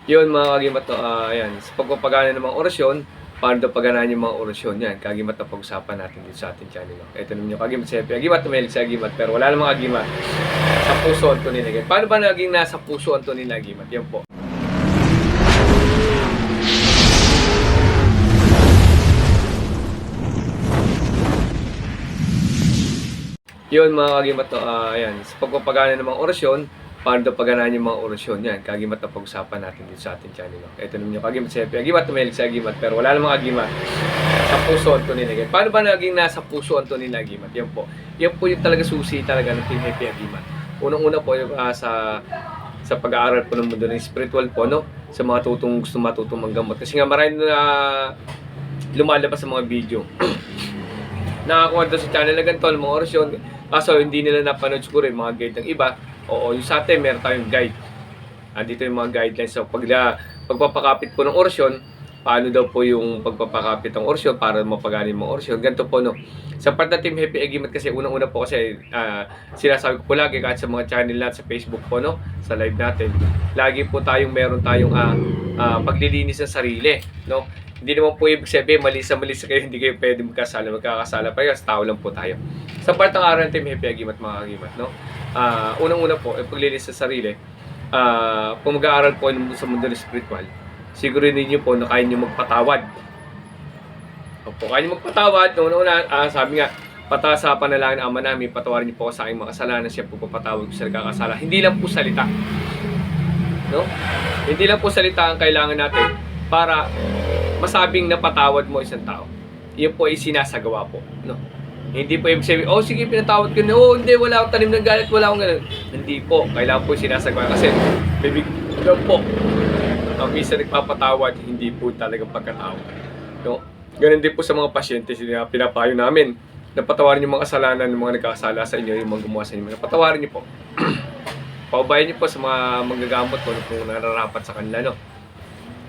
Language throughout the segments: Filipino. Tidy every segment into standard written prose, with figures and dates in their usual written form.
Yun mga kagimat, ayan, sa pagpapagana ng mga orasyon, paano daw paganahin yung mga orasyon, yan, kagimat na pag-usapan natin dito sa ating channel. Ito naman yung kagimat, siyempre, kagimat, tumilig sa kagimat, pero wala namang kagimat. Sa puso ang tunay na kagimat. Paano ba naging nasa puso ang tunay na kagimat? Yan po. Yun mga kagimat, ayan, sa pagpapagana ng mga orasyon, paano daw paganahin yung mga orasyon, yan, kagimat na pag-usapan natin dito sa ating channel. Ito naman yung kagimat, siyempre, kagimat, tumilig sa kagimat, pero wala namang kagimat. Sa puso ang tunay na kagimat. Paano ba naging nasa puso ang tunay na kagimat? Yan po. Yan po yung talaga susi talaga ng Team Happy Kagimat. Unang-una po yung sa pag-aaral po ng mundo ng spiritual po, no? Sa mga gusto matutong manggamot. Kasi nga marami na lumalabas sa mga video. Nakakuha doon sa channel na ganito, mga orasyon. Kaso hindi nila napanood siguro yung mga guide ng iba. Oo, yung sa atin, meron tayong guide. Dito yung mga guidelines. So, pagpapakapit po ng orasyon, paano daw po yung pagpapakapit ng orasyon para mapagaling mga orasyon. Ganito po, no. Sa part na Team Happy Kagimat kasi, unang-una po kasi, sinasabi ko po lagi kahit sa mga channel natin sa Facebook po, no, sa live natin. Lagi po meron tayong paglilinis ng sarili, no. Hindi naman po ibig sabihin, malisa kayo, hindi kayo pwede magkakasala pa kasi tao lang po tayo. Sa part ng araw ng Team Happy Kagimat, mga kagimat, no, unang-una po, paglilinis sa sarili, kung mag-aaral po sa mundo ng spiritual, siguro ninyo po na kaya nyo magpatawad. Opo, kaya nyo magpatawad. Una, sabi nga, sa panalangin ng Ama namin, patawarin niyo po ako sa aking mga kasalanan, siya po papatawad ko sa nagkakasala. Hindi lang po salita. No? Hindi lang po salita ang kailangan natin para masabing napatawad mo isang tao. Iyon po ay sinasagawa po. No? Hindi po ibig sabihin, oh sige, pinatawad ko na. Oh, hindi, wala akong tanim ng galit, wala akong ganun. Hindi po, kailangan po sinasagawa. Kasi, bibigyan po. Ang minsan nagpapatawad, hindi po talagang pagkatawad. No? Ganun din po sa mga pasyente, pinapayo namin. Napatawarin yung mga kasalanan ng mga nagkakasala sa inyo, yung mga gumawa sa inyo. Napatawarin niyo po. Paubayan niyo po sa mga manggagamot kung nararapat sa kanila. No?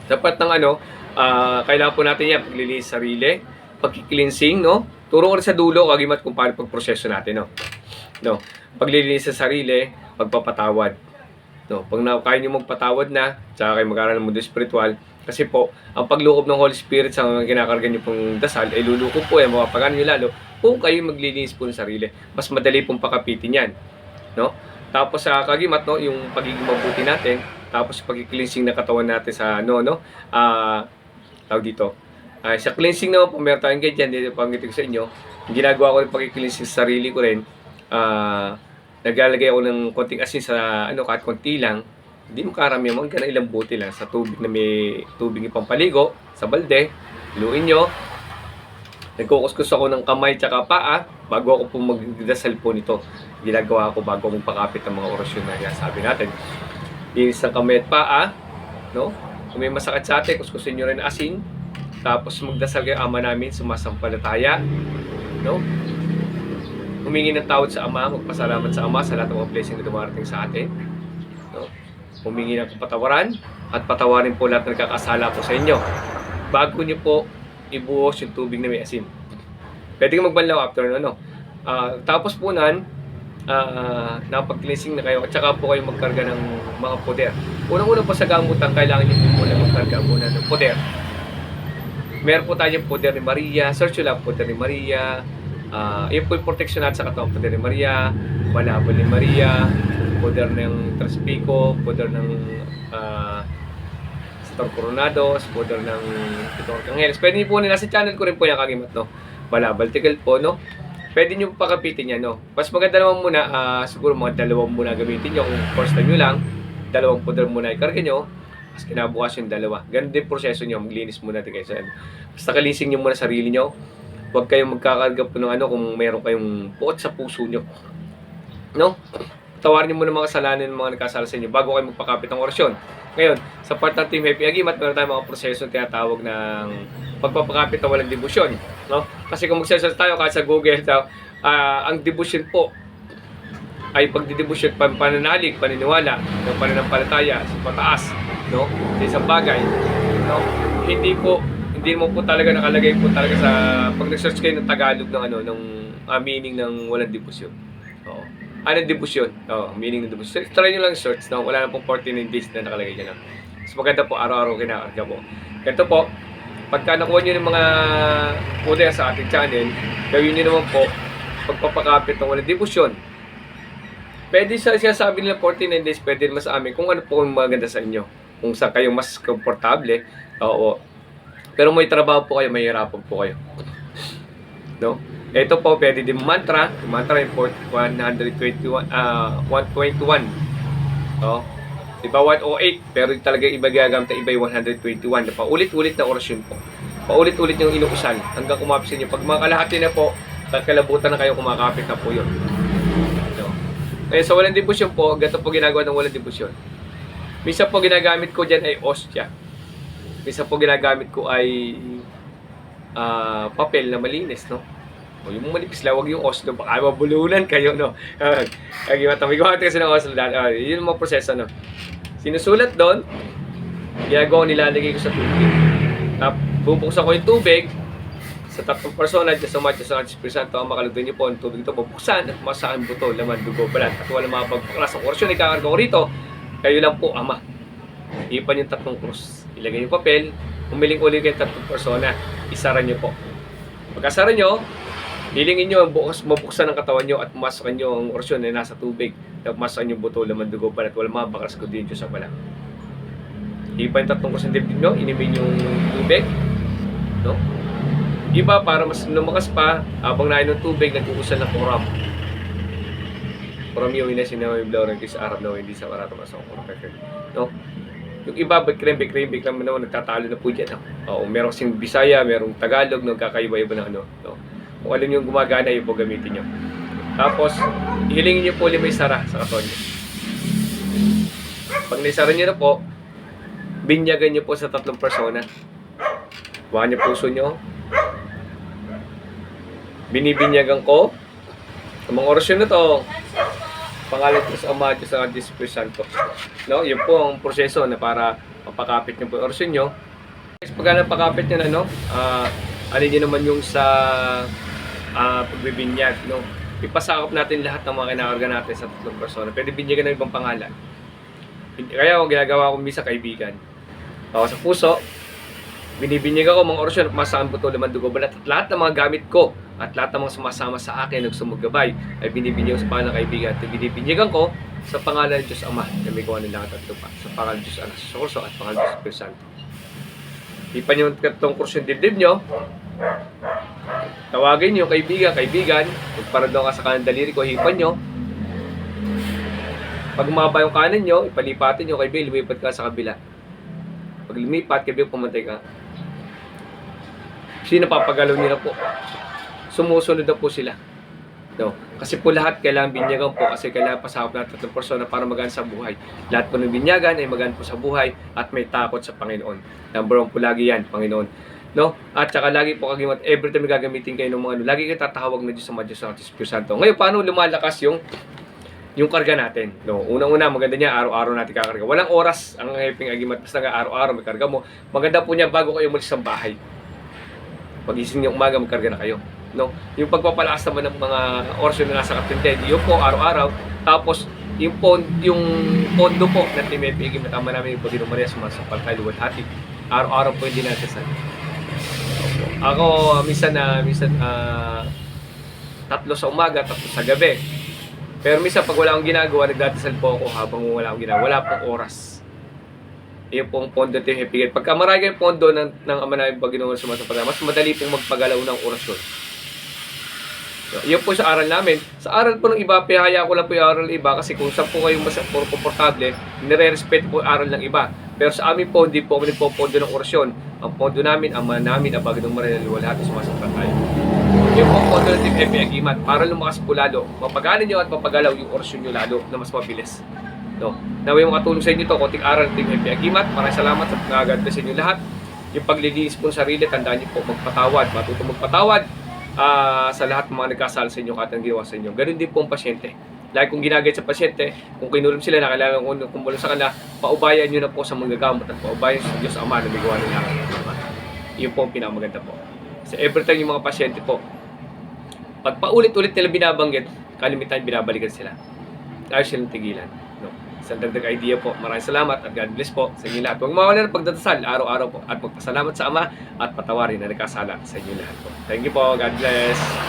Dapat ng kailangan po natin yan, paglilinis sarili, pagki-cleansing, no? Turo ko rin sa dulo, kagimat kung paano pagproseso natin, no? Paglilinis sa sarili, pagpapatawad. No, pag kaya nyo magpatawad na, tsaka kayo mag-aaral ng mundo spiritual, kasi po, ang paglukob ng Holy Spirit sa kinakarga nyo pong dasal, ay lulukob po yan, mapapagano nyo lalo, kung kayo maglilinis po ng sarili. Mas madali pong pakapitin yan, no? Tapos sa kagimat, no, yung pagiging mabuti natin, tapos pag-cleansing na katawan natin sa tawag dito. Sa cleansing naman po, meron tayong ganyan, dito pangitin ko sa inyo. Ginagawa ko rin pag-cleansing sa sarili ko rin. Naglalagay ako ng konting asin sa kahit konti lang. Hindi mo karami, mga ilang buti lang sa tubig na may tubig ipampaligo, sa balde. Luin nyo. Nagkukuskus ako ng kamay tsaka paa bago ako po magdasal po nito. Ginagawa ko bago magpakapit ng mga orasyon na sabi natin. Linis ng kamay at paa, no? Kung may masakit sa atin, kuskusin nyo rin asin. Tapos magdasal kayo, Ama namin, sumasampalataya, no? Humingi ng tawad sa Ama, magpasalamat sa Ama sa lahat ng mga blessing na dumarating sa atin, no? Humingi ng kapatawaran at patawarin po lahat ng nagkakasala po sa inyo. Bago nyo po ibuhos yung tubig na may asin. Pwede kang magbanlaw after, no? Tapos po nan, napag-cleansing na kayo at saka po kayo magkarga ng mga poder. Unang-una po sa gamutan, kailangan nyo po muna magkarga muna ng poder. Meron po tayong poder ni Maria. Search nyo lang poder ni Maria. Yun po yung protection natin sa katawan. Poder ni Maria, Balabal ni Maria, poder ng Traspico, poder ng Sator Coronados, poder ng Pitong Archangeles. Pwede nyo po nila sa channel ko rin po yung kagimat, no? Balabal Tigal po, no? Pwede nyo pakapitin yan, no? Mas maganda naman muna, siguro mga dalawang muna gamitin nyo. Kung first time nyo lang, dalawang poder muna ikarga nyo. Mas kinabukas yung dalawa. Ganun din proseso nyo. Maglinis muna din kayo sa basta kalising nyo muna sarili nyo. Huwag kayong magkakarga po ng kung mayroon kayong buot sa puso nyo. No? Tawarin nyo muna mga kasalanan ng mga nagkasala sa inyo bago kayo magpakapit ng orasyon. Ngayon, sa part ng Team Happy Kagimat, meron tayong mga proseso na tinatawag ng pagpapakapit na walang debosyon. No? Kasi kung magsesearch tayo kahit sa Google, ang debosyon po ay pagdidebosyon, pananalig, paniniwala, ng pananampalataya sa pataas, no? Sa isang bagay, no? Hindi mo po talaga nakalagay po talaga sa pag nag-search kayo ng Tagalog ng meaning ng walang debosyon. Oo. Ano debosyon? Meaning ng debosyon. Try nyo lang search, no? Wala na pong 49 days na nakalagay dyan. No? Mas maganda po araw-araw kinakarga po. Ito po, pagka nakuha nyo ng mga poder sa ating channel, gawin nyo naman po pagpapakapit ng walang debusyon. Pwede siya sabi nila 49 days, pwede naman sa amin kung ano po ang maganda sa inyo. Kung saan kayo mas komportable, oo. Pero may trabaho po kayo, mahirapan po kayo. No? Ito po, pwede din mantra. Yung mantra yung 121. No? Diba 108, pero talaga iba gagamit, iba yung 121. Paulit-ulit na orasyon po. Paulit-ulit yung inuusan hanggang kumapit sa inyo. Pag makalahati na po, kakalabutan na kayo, kumakapit na po yun. No? Kaya sa walang debusyon po, ganito po ginagawa ng walang debusyon. Misa po ginagamit ko dyan ay ostya. Misa po ginagamit ko ay papel na malinis, no? O yung manipis lang, huwag yung oslo, baka mabulunan kayo, no? May gumamit kasi ng oslo dahil, yun yung mga proseso, no? Sinusulat doon, ginagawa nilalagay ko sa tubig. Bubuksan ko yung tubig sa tatlong persona, Diyos Ama, Diyos Anak, Espiritu Santo, ang makalugdan niyo po ang tubig ito, bubuksan at masakan buto, laman, dugo, balat, at walang mga pagpaklas ng orasyon, ikakarga ko rito, kayo lang po, Ama. Ipan yung tatlong krus, ilagay yung papel, umiling ulit yung tatlong persona, isara niyo po. Pagkasara niyo, hilingin nyo mabuksan ang katawan nyo at pumasok nyo ang orasyon na nasa tubig. Pumasok nyo buto, laman, dugo, balat, walang mga baklas ko din sa balat. Iba yung tatlong kusang dibdib nyo, inimin yung tubig. No? Iba para mas lumakas pa, habang nain ng tubig, nag-uusan ng kuram. Kuram yung inasinaway yung blow ng sa Arab na hindi sa Arab masang kuram. No? Yung iba, bakrembik naman nagtatalo na po dyan. Oo, meron kasing Bisaya, merong Tagalog, nagkakaiba-iba na ano. No? Kung alam yung gumagana, yun po gamitin nyo. Tapos, hilingin nyo po may sara sa katawan nyo. Pag naisara nyo na po, binyagan nyo po sa tatlong persona. Buhaan nyo puso nyo. Binibinyagan ko. Ang mga orasyon na to, pangalan ko sa Ama, Diyos Anak, Espiritu Santo. No? Yun po ang proseso na para mapakapit nyo po yung orasyon nyo. Pagka napakapit nyo na, no? Alin nyo naman yung sa pagbibinyag, no? Ipasakop natin lahat ng mga kinakarga natin sa tatlong persona. Pwede binyagan ng ibang pangalan. Kaya ako ginagawa ko misa kaibigan. Ako sa puso, binibinyag ako mga orasyon at masakan buto, laman, dugo, balat at lahat ng mga gamit ko at lahat ng mga sumasama sa akin nagsumugabay ay binibinyag sa pangalan ng kaibigan at binibinyagan ko sa pangalan ng Diyos Ama na may gawa ng langit at lupa, sa pangalan ng Diyos Anak, sa kurso at pangalan ng Diyos Espiritu Santo. Ipan yung katong kurso yung dibdib nyo, tawagin nyo kaibigan, magparadong ka sa kanan daliri ko, hipan nyo. Pag umaba yung kanan nyo, ipalipatin nyo, kaibigan, lumipat ka sa kabila. Pag lumipat, kaibigan, pumatay ka. Sino papagalaw nila po? Sumusunod na po sila. No? Kasi po lahat kailangan binyagan po kasi kailangan pasakop natin tatlong persona para magaan sa buhay. Lahat po ng binyagan ay magaan po sa buhay at may takot sa Panginoon. Number 1 po lagi yan, Panginoon. No? At saka lagi po kagimat, every time gagamitin kayo ng mga ano, lagi kayo tatawag na Diyos sa Diyos ng Espiritu Santo. Ngayon, paano lumalakas yung karga natin? No? Unang-una, maganda niya, araw-araw natin kakarga. Walang oras ang helping agimat, basta nga araw-araw may karga mo. Maganda po niya bago kayo umalis sa bahay. Pag-ising niyo umaga, magkarga na kayo. No? Yung pagpapalakas naman ng mga orasyon na nasa kapitid, yun po araw-araw. Tapos yung pondo po na timepigim na tama namin yung Paginoong Maria sumasampal tayo luwalhati. Araw-araw po yung dinadasan. Ako minsan 3 sa umaga, 3 sa gabi. Pero minsan pag wala akong ginagawa, nagdadasal po ako habang wala akong ginagawa. Wala pong oras. Iyon pong pondo at yung hipigit. Pagka marami yung pondo ng Ama namin Paginoong sumasampal, mas madali pong magpagalaw ng orasyon. So, yun po sa aral namin. Sa aral po ng iba, pihaya ko lang po yung aral ng iba kasi kung saan po kayong mas komportable, nire-respeto po yung aral ng iba. Pero sa amin po, hindi po kami nagpo-pondo ng orasyon. Ang pondo namin, Ama namin, ang Paginoong Maria luwalhati sumasampal tayo. Yung po pondo ng Team Happy Agimat, para lumakas po lalo. Mapaganan nyo at mapagalaw yung orasyon nyo lalo na mas mabilis. No? Naway yung katulong sa inyo ito, konting aral ng Team Happy Agimat. Maraming salamat sa pag-agad sa inyo lahat. Yung paglilinis po sa sarili, tandaan nyo po magpatawad, matutong magpatawad. Sa lahat ng mga nagkasala sa inyo, katang ginawa sa inyo. Ganun din po ang pasyente. Lagi kong ginagayad sa pasyente, kung kinulam sila na kailangan kong kumulong sa kanila, paubayan nyo na po sa mga gamot at paubayan sa Diyos Ama na may gawa ng langit at lupa. Yun po ang pinakamaganda po. So every time yung mga pasyente po, pag paulit-ulit nila binabanggit, kalimitan binabalikan sila. Ayaw silang tigilan. No? Sa dagdag idea po. Maraming salamat at God bless po sa inyo lahat. Huwag mawala ng pagdadasal araw-araw po at magpasalamat sa Ama at patawarin na nagkasala sa inyo lahat po. Thank you po. God bless.